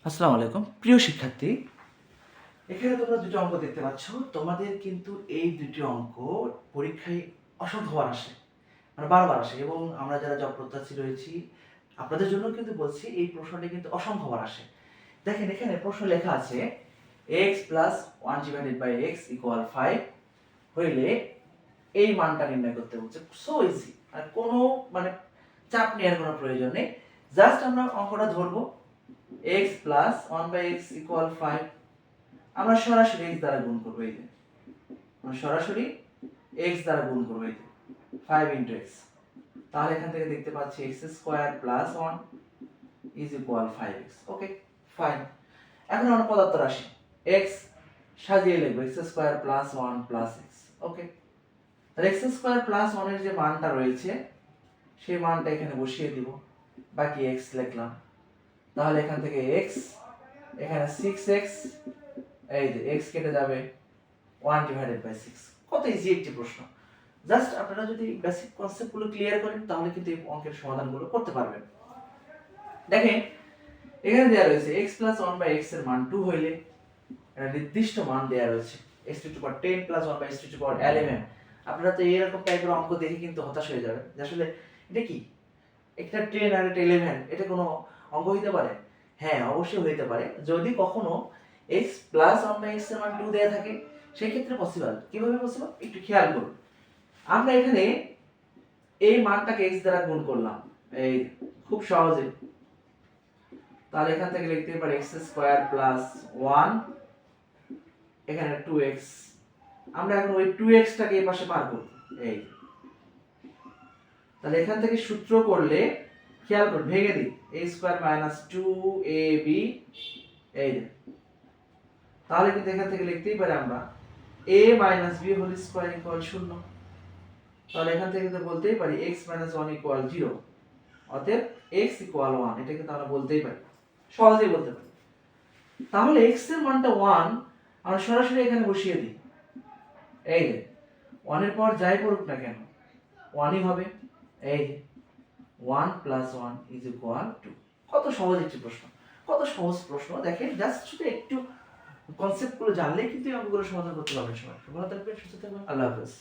আসসালামু আলাইকুম প্রিয় শিক্ষার্থী, এখানে তোমরা দুটো অঙ্ক দেখতে পাচ্ছ। তোমাদের কিন্তু এই দুটি অঙ্ক পরীক্ষায় অসংখ্যবার আসে, মানে বারবার আসে, এবং আমরা যারা জব প্রত্যাশী রয়েছি আপনাদের জন্য কিন্তু বলছি এই প্রশ্নটি কিন্তু অসংখ্যবার আসে। দেখেন এখানে প্রশ্ন লেখা আছে x প্লাস 1/x ইকুয়াল 5 হইলে এই মানটা নির্ণয় করতে বলছে। সো ইজি, আর কোনো মানে চাপ নেওয়ার কোনো প্রয়োজন নেই। জাস্ট আমরা অঙ্কটা ধরবো x প্লাস 1/x ইকুয়াল 5, আমরা সরাসরি x দ্বারা গুণ করবো। এই যে আমরা সরাসরি x দ্বারা গুণ করবো, এই যে 5 ইন্টু x। তাহলে এখান থেকে দেখতে পাচ্ছি x square plus 1 is equal 5x। Okay, fine. এখন আমরা পদার্থ রাশি x সাজিয়ে লিখবো x square plus 1 plus x। ওকে, তাহলে x স্কোয়ার প্লাস 1 এর যে মানটা রয়েছে সেই মানটা এখানে বসিয়ে দিব, বাকি x লিখলাম। তাহলে এখান থেকে x, এখানে 6x, এই যে x কেটে যাবে 1/6। কত ইজি একটি প্রশ্ন। জাস্ট আপনারা যদি বেসিক কনসেপ্টগুলো ক্লিয়ার করেন তাহলে কিন্তু এই অঙ্কের সমাধানগুলো করতে পারবেন। দেখেন এখানে দেয়া রয়েছে x প্লাস 1/x এর মান 2 হইলে একটা নির্দিষ্ট মান দেয়া রয়েছে x to the power 10 plus 1/x to the power 11। আপনারা তো এরকম টাইপের অঙ্ক দেখে কিন্তু হতাশ হয়ে যাবেন যে আসলে এটা কি, একটা 10 আর একটা 11, এটা কোনো অঙ্ক হইতে পারে? হ্যাঁ, অবশ্যই হইতে পারে যদি কখনো x প্লাস 1/x এর মান 2 দেয়া থাকে, সেই ক্ষেত্রে পসিবল। কিভাবে পসিবল একটু খেয়াল করুন। আমরা এখানে এই মানটাকে x দ্বারা গুণ করলাম, এই খুব সহজে। তাহলে এখান থেকে লিখতে পারি x স্কয়ার প্লাস 1, এখানে 2x। আমরা এখন ওই 2x টাকে এই পাশে পার করব, এই। তাহলে এখান থেকে সূত্র করলে খেয়াল করুন, ভেঙে দিই, a স্কয়ার মাইনাস 2ab, এই যে। তাহলে কিন্তু এখান থেকে লিখতেই পারি আমরা a minus b whole square equal 0। তাহলে এখান থেকে কিন্তু বলতেই পারি x মাইনাস 1 ইকুয়াল 0। অতএব x ইকুয়াল 1, এটা কিন্তু আমরা বলতেই পারি, সহজেই বলতে পারি। তাহলে x এর মানটা 1, আমরা সরাসরি এখানে বসিয়ে দিই। এই যে 1 এর পর যাই পড়ুক না কেন 1ই হবে। এই যে 1 প্লাস 1 ইজ ইকুয়াল 2। কত সহজ একটি প্রশ্ন, কত সহজ প্রশ্ন। দেখেন জাস্ট শুধু একটু কনসেপ্টগুলো জানলেই কিন্তু এই অঙ্কগুলো সমাধান করতে পারবেন সবাই। ভালো থাকবেন, সুস্থ থাকবেন, আল্লাহ হাফেজ।